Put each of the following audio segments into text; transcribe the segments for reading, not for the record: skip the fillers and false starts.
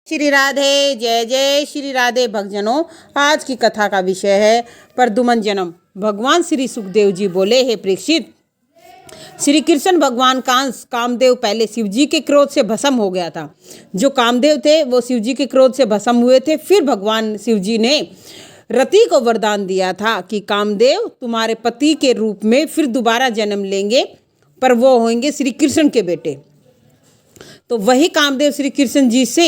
श्री राधे। जय जय श्री राधे भक्तजनों। आज की कथा का विषय है प्रद्युमन जन्म। भगवान श्री सुखदेव जी बोले, हे परीक्षित, श्री कृष्ण भगवान कामदेव पहले शिव जी के क्रोध से भस्म हो गया था। जो कामदेव थे वो शिव जी के क्रोध से भस्म हुए थे। फिर भगवान शिव जी ने रति को वरदान दिया था कि कामदेव तुम्हारे पति के रूप में फिर दोबारा जन्म लेंगे, पर वो होंगे श्री कृष्ण के बेटे। तो वही कामदेव श्री कृष्ण जी से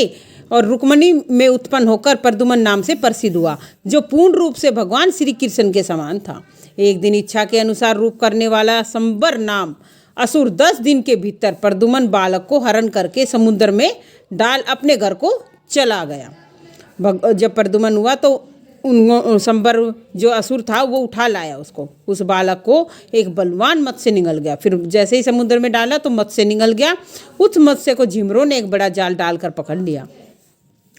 और रुक्मणी में उत्पन्न होकर प्रद्युमन नाम से प्रसिद्ध हुआ, जो पूर्ण रूप से भगवान श्री कृष्ण के समान था। एक दिन इच्छा के अनुसार रूप करने वाला संबर नाम असुर 10 दिन के भीतर प्रद्युमन बालक को हरण करके समुद्र में डाल अपने घर को चला गया। जब प्रद्युमन हुआ तो संबर जो असुर था वो उठा लाया उसको, उस बालक को एक बलवान मत्स्य निगल गया। फिर जैसे ही समुद्र में डाला तो मत्स्य निगल गया। उस मत्स्य को झिमरों ने एक बड़ा जाल डालकर पकड़ लिया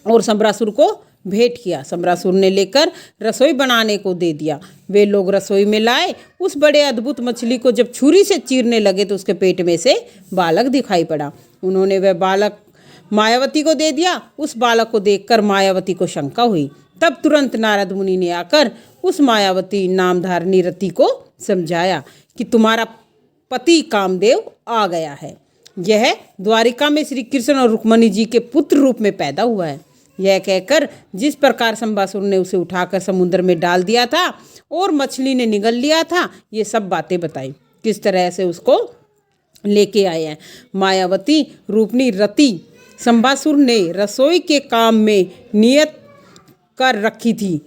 और सम्बरासुर को भेंट किया। सम्बरासुर ने लेकर रसोई बनाने को दे दिया। वे लोग रसोई में लाए। उस बड़े अद्भुत मछली को जब छुरी से चीरने लगे तो उसके पेट में से बालक दिखाई पड़ा। उन्होंने वह बालक मायावती को दे दिया। उस बालक को देखकर मायावती को शंका हुई। तब तुरंत नारद मुनि ने आकर उस मायावती नामधारिणी रति को समझाया कि तुम्हारा पति कामदेव आ गया है। यह द्वारिका में श्री कृष्ण और रुक्मणी जी के पुत्र रूप में पैदा हुआ है। यह कहकर जिस प्रकार सम्बासुर ने उसे उठाकर समुद्र में डाल दिया था और मछली ने निगल लिया था, ये सब बातें बताई। किस तरह से उसको लेके आए हैं। मायावती रूपनी रति सम्बासुर ने रसोई के काम में नियत कर रखी थी।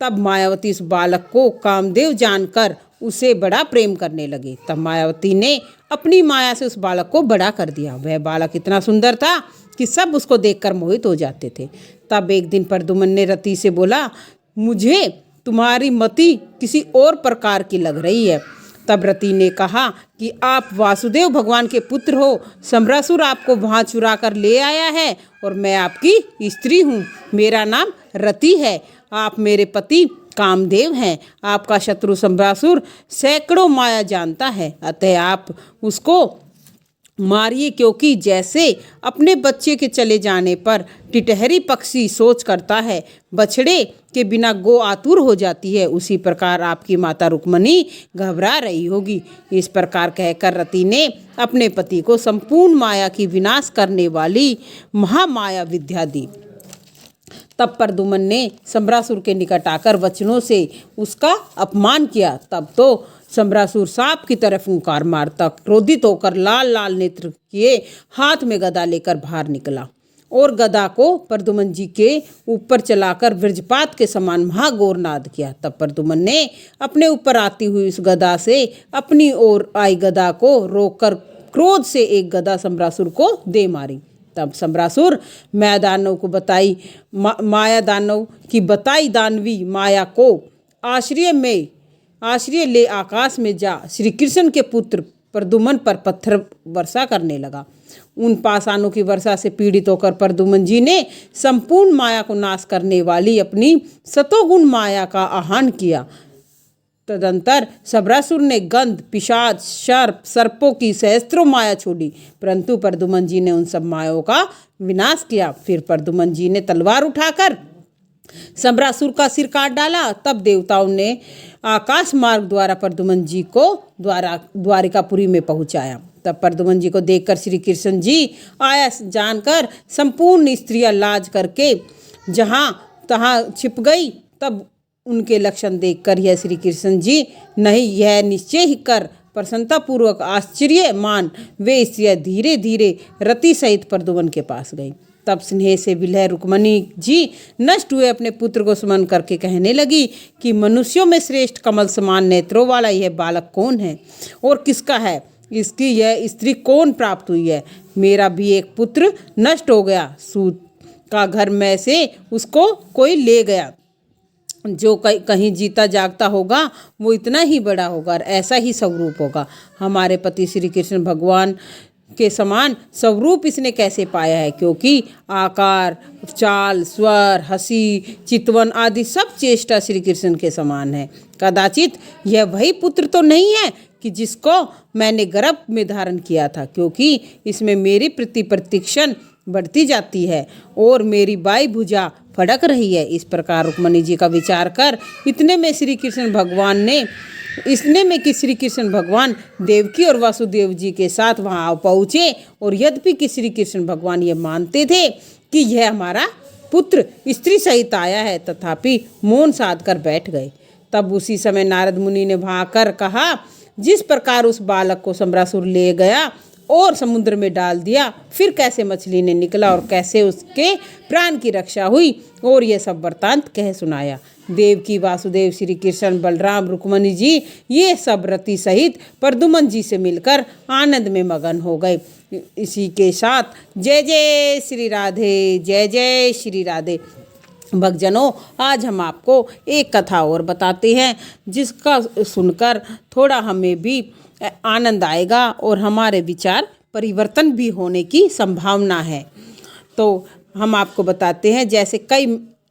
तब मायावती उस बालक को कामदेव जानकर उसे बड़ा प्रेम करने लगी। तब मायावती ने अपनी माया से उस बालक को बड़ा कर दिया। वह बालक इतना सुंदर था कि सब उसको देखकर मोहित हो जाते थे। तब एक दिन प्रद्युमन ने रति से बोला, मुझे तुम्हारी मति किसी और प्रकार की लग रही है। तब रति ने कहा कि आप वासुदेव भगवान के पुत्र हो। सम्बरासुर आपको वहाँ चुरा कर ले आया है और मैं आपकी स्त्री हूँ। मेरा नाम रति है। आप मेरे पति कामदेव हैं। आपका शत्रु सम्बरासुर सैकड़ों माया जानता है, अतः आप उसको मारिए, क्योंकि जैसे अपने बच्चे के चले जाने पर टिटहरी पक्षी सोच करता है बछड़े के बिना गो आतुर हो जाती है, उसी प्रकार आपकी माता रुक्मणी घबरा रही होगी। इस प्रकार कहकर रति ने अपने पति को संपूर्ण माया की विनाश करने वाली महामाया विद्या दी। तब प्रद्युमन ने सम्बरासुर के निकट आकर वचनों से उसका अपमान किया। तब तो सम्बरासुर सांप की तरह फूंकार मारता क्रोधित होकर लाल लाल नेत्र किए हाथ में गदा लेकर बाहर निकला और गदा को प्रद्युमन जी के ऊपर चलाकर वज्रपात के समान महाघोर नाद किया। तब प्रद्युमन ने अपने ऊपर आती हुई उस गदा से अपनी ओर आई गदा को रोककर क्रोध से एक गदा सम्बरासुर को दे मारी। तब सम्बरासुर माया दानव को बताई माया दानव की बताई दानवी माया को आश्रय ले आकाश में जा श्री कृष्ण के पुत्र प्रद्युमन पर पत्थर वर्षा करने लगा। उन पाषाणों की वर्षा से पीड़ित होकर प्रद्युमन जी ने संपूर्ण माया को नाश करने वाली अपनी सतोगुण माया का आह्वान किया। तदंतर सम्बरासुर ने गंध, पिशाच, सर्पों की सहस्त्रों माया छोड़ी, परंतु प्रद्युमन जी ने उन सब मायाओं का विनाश किया। फिर प्रद्युमन जी ने तलवार उठाकर सम्बरासुर का सिर काट डाला। तब देवताओं ने आकाश मार्ग द्वारा प्रद्युमन जी को द्वारिकापुरी में पहुंचाया। तब प्रद्युमन जी को देखकर श्री कृष्ण जी आया जानकर संपूर्ण स्त्रियां लाज करके जहां तहां छिप गई। तब उनके लक्षण देखकर यह श्री कृष्ण जी नहीं, यह निश्चय ही कर प्रसन्नतापूर्वक आश्चर्य मान वे स्त्रियां धीरे धीरे रति सहित प्रद्युमन के पास गई। तब स्नेह से विलह रुक्मणी जी नष्ट हुए अपने पुत्र को स्मरण करके कहने लगी कि मनुष्यों में श्रेष्ठ कमल समान नेत्रों वाला यह बालक कौन है और किसका है? इसकी यह स्त्री कौन प्राप्त हुई है? मेरा भी एक पुत्र नष्ट हो गया। सूत का घर में से उसको कोई ले गया। जो कहीं जीता जागता होगा वो इतना ही बड़ा होगा और ऐसा ही स्वरूप होगा। हमारे पति श्री कृष्ण भगवान के समान स्वरूप इसने कैसे पाया है? क्योंकि आकार, चाल, स्वर, हंसी, चितवन आदि सब चेष्टा श्री कृष्ण के समान है। कदाचित यह वही पुत्र तो नहीं है कि जिसको मैंने गर्भ में धारण किया था, क्योंकि इसमें मेरी प्रति प्रतिक्षण बढ़ती जाती है और मेरी बाई भुजा फड़क रही है। इस प्रकार रुक्मणी जी का विचार कर इतने में श्री कृष्ण भगवान देवकी और वासुदेव जी के साथ वहाँ आ पहुँचे। और यद्यपि कि श्री कृष्ण भगवान ये मानते थे कि यह हमारा पुत्र स्त्री सहित आया है, तथापि मौन साध कर बैठ गए। तब उसी समय नारद मुनि ने वहाँ आकर कहा, जिस प्रकार उस बालक को सम्रासुर ले गया और समुद्र में डाल दिया, फिर कैसे मछली ने निकला और कैसे उसके प्राण की रक्षा हुई, और यह सब वृत्तांत कह सुनाया। देवकी, वासुदेव, श्री कृष्ण, बलराम, रुक्मणी जी ये सब रति सहित प्रद्युम्न जी से मिलकर आनंद में मगन हो गए। इसी के साथ जय जय श्री राधे, जय जय श्री राधे। भक्तजनों, आज हम आपको एक कथा और बताते हैं जिसका सुनकर थोड़ा हमें भी आनंद आएगा और हमारे विचार परिवर्तन भी होने की संभावना है। तो हम आपको बताते हैं, जैसे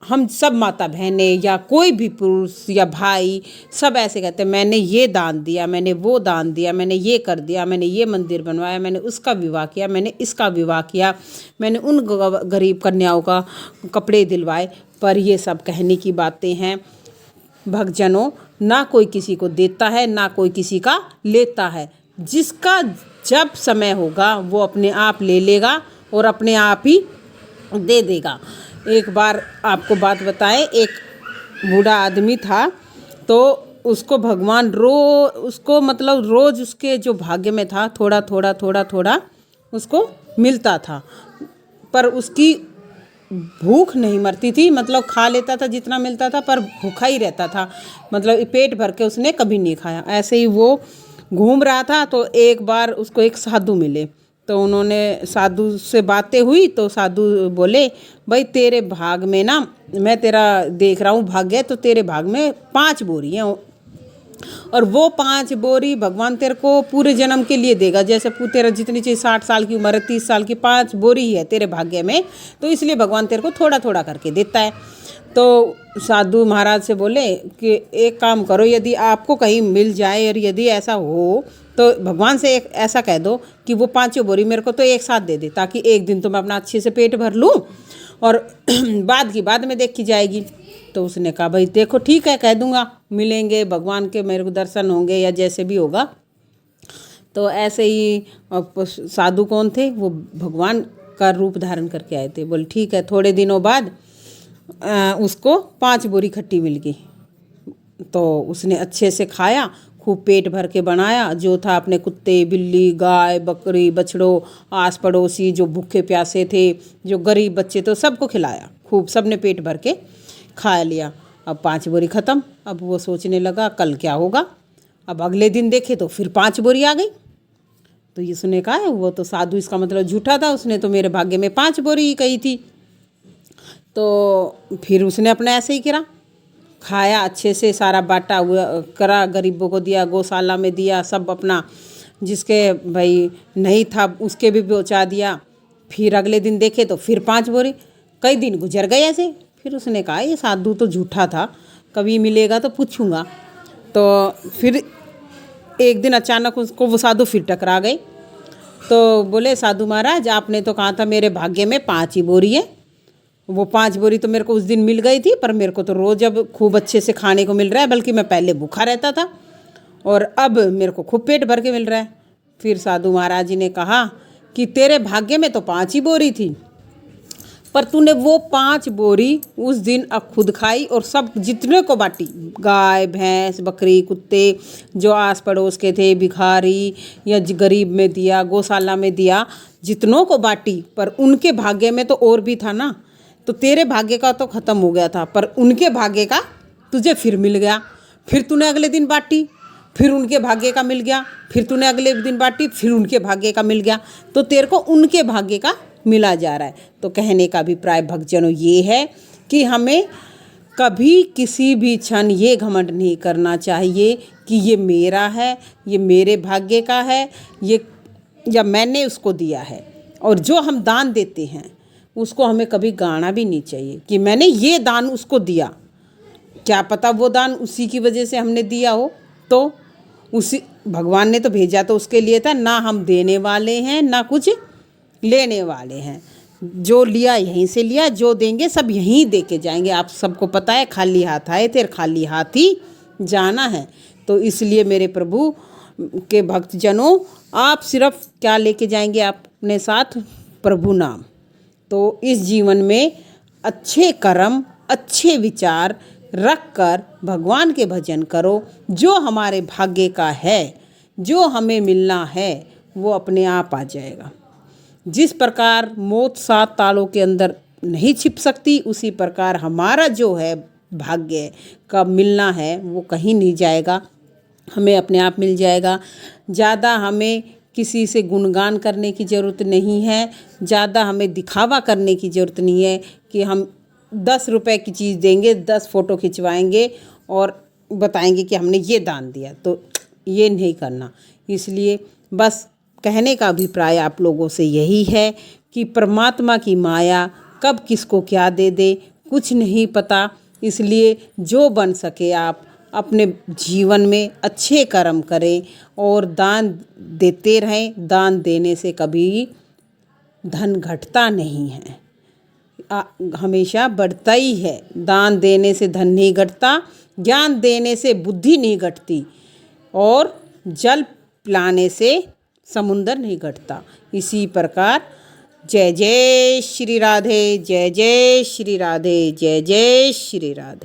हम सब माता बहनें या कोई भी पुरुष या भाई सब ऐसे कहते हैं, मैंने ये दान दिया, मैंने वो दान दिया, मैंने ये कर दिया, मैंने ये मंदिर बनवाया, मैंने उसका विवाह किया, मैंने इसका विवाह किया, मैंने उन गरीब कन्याओं का कपड़े दिलवाए। पर ये सब कहने की बातें हैं भक्तजनों। ना कोई किसी को देता है, ना कोई किसी का लेता है। जिसका जब समय होगा वो अपने आप ले लेगा और अपने आप ही दे देगा। एक बार आपको बात बताएं, एक बूढ़ा आदमी था, तो उसको भगवान उसको मतलब रोज़ उसके जो भाग्य में था थोड़ा थोड़ा उसको मिलता था, पर उसकी भूख नहीं मरती थी। मतलब खा लेता था जितना मिलता था, पर भूखा ही रहता था, मतलब पेट भर के उसने कभी नहीं खाया। ऐसे ही वो घूम रहा था, तो एक बार उसको एक साधु मिले। तो उन्होंने साधु से बातें हुई, तो साधु बोले, भाई तेरे भाग में ना, मैं तेरा देख रहा हूँ भाग्य, तो तेरे भाग में 5 बोरी हैं, और वो 5 बोरी भगवान तेरे को पूरे जन्म के लिए देगा। जैसे तेरा जितनी चाहिए 60 साल की उम्र है, 30 साल की, 5 बोरी ही है तेरे भाग्य में, तो इसलिए भगवान तेरे को थोड़ा थोड़ा करके देता है। तो साधु महाराज से बोले कि एक काम करो, यदि आपको कहीं मिल जाए और यदि ऐसा हो तो भगवान से एक ऐसा कह दो कि वो 5 बोरी मेरे को तो एक साथ दे दे, ताकि एक दिन तो मैं अपना अच्छे से पेट भर लूँ और बाद की बाद में देखी जाएगी। तो उसने कहा, भाई देखो ठीक है, कह दूंगा, मिलेंगे भगवान के, मेरे को दर्शन होंगे या जैसे भी होगा। तो ऐसे ही साधु कौन थे, वो भगवान का रूप धारण करके आए थे। बोले ठीक है। थोड़े दिनों बाद उसको 5 बोरी खट्टी मिल गई। तो उसने अच्छे से खाया, खूब पेट भर के बनाया, जो था अपने कुत्ते, बिल्ली, गाय, बकरी, बछड़ों, आस पड़ोसी जो भूखे प्यासे थे, जो गरीब बच्चे थे, सबको खिलाया खूब, सबने पेट भर के खा लिया। अब 5 बोरी ख़त्म। अब वो सोचने लगा कल क्या होगा। अब अगले दिन देखे तो फिर 5 बोरी आ गई। तो ये सुने कहा, वो तो साधु, इसका मतलब झूठा था, उसने तो मेरे भाग्य में 5 बोरी ही कही थी। तो फिर उसने अपना ऐसे ही करा, खाया अच्छे से, सारा बांटा हुआ करा, गरीबों को दिया, गौशाला में दिया, सब अपना जिसके भाई नहीं था उसके भी पहुँचा दिया। फिर अगले दिन देखे तो फिर 5 बोरी। कई दिन गुजर गए ऐसे। फिर उसने कहा ये साधु तो झूठा था, कभी मिलेगा तो पूछूंगा। तो फिर एक दिन अचानक उसको वो साधु फिर टकरा गए। तो बोले, साधु महाराज आपने तो कहा था मेरे भाग्य में 5 ही बोरी है। वो 5 बोरी तो मेरे को उस दिन मिल गई थी, पर मेरे को तो रोज़ अब खूब अच्छे से खाने को मिल रहा है, बल्कि मैं पहले भूखा रहता था और अब मेरे को खूब पेट भर के मिल रहा है। फिर साधु महाराज जी ने कहा कि तेरे भाग्य में तो 5 ही बोरी थी, पर तूने वो 5 बोरी उस दिन अब खुद खाई और सब जितने को बांटी, गाय, भैंस, बकरी, कुत्ते जो आस पड़ोस के थे, भिखारी या गरीब में दिया, गौशाला में दिया, जितनों को बांटी। पर उनके भाग्य में तो और भी था ना। तो तेरे भाग्य का तो ख़त्म हो गया था, पर उनके भाग्य का तुझे फिर मिल गया। फिर तूने अगले दिन बांटी, फिर उनके भाग्य का मिल गया, फिर तूने अगले दिन बांटी, फिर उनके भाग्य का मिल गया। तो तेरे को उनके भाग्य का मिला जा रहा है। तो कहने का अभिप्राय भक्तजनों ये है कि हमें कभी किसी भी क्षण ये घमंड नहीं करना चाहिए कि ये मेरा है, ये मेरे भाग्य का है, ये या मैंने उसको दिया है। और जो हम दान देते हैं उसको हमें कभी गाना भी नहीं चाहिए कि मैंने ये दान उसको दिया। क्या पता वो दान उसी की वजह से हमने दिया हो, तो उसी भगवान ने तो भेजा तो उसके लिए था ना। हम देने वाले हैं ना कुछ लेने वाले हैं। जो लिया यहीं से लिया, जो देंगे सब यहीं दे के जाएंगे। आप सबको पता है खाली हाथ आए थे और खाली हाथ ही जाना है। तो इसलिए मेरे प्रभु के भक्तजनों, आप सिर्फ क्या लेके जाएंगे अपने साथ? प्रभु नाम। तो इस जीवन में अच्छे कर्म, अच्छे विचार रख कर भगवान के भजन करो। जो हमारे भाग्य का है, जो हमें मिलना है, वो अपने आप आ जाएगा। जिस प्रकार मौत 7 तालों के अंदर नहीं छिप सकती, उसी प्रकार हमारा जो है भाग्य का मिलना है वो कहीं नहीं जाएगा, हमें अपने आप मिल जाएगा। ज़्यादा हमें किसी से गुणगान करने की ज़रूरत नहीं है, ज़्यादा हमें दिखावा करने की ज़रूरत नहीं है कि हम 10 रुपए की चीज़ देंगे, 10 फ़ोटो खिंचवाएंगे और बताएंगे कि हमने ये दान दिया। तो ये नहीं करना। इसलिए बस कहने का अभिप्राय आप लोगों से यही है कि परमात्मा की माया कब किसको क्या दे दे कुछ नहीं पता। इसलिए जो बन सके आप अपने जीवन में अच्छे कर्म करें और दान देते रहें। दान देने से कभी धन घटता नहीं है, हमेशा बढ़ता ही है। दान देने से धन नहीं घटता, ज्ञान देने से बुद्धि नहीं घटती और जल पिलाने से समुंदर नहीं घटता। इसी प्रकार जय जय श्री राधे, जय जय श्री राधे, जय जय श्री राधे।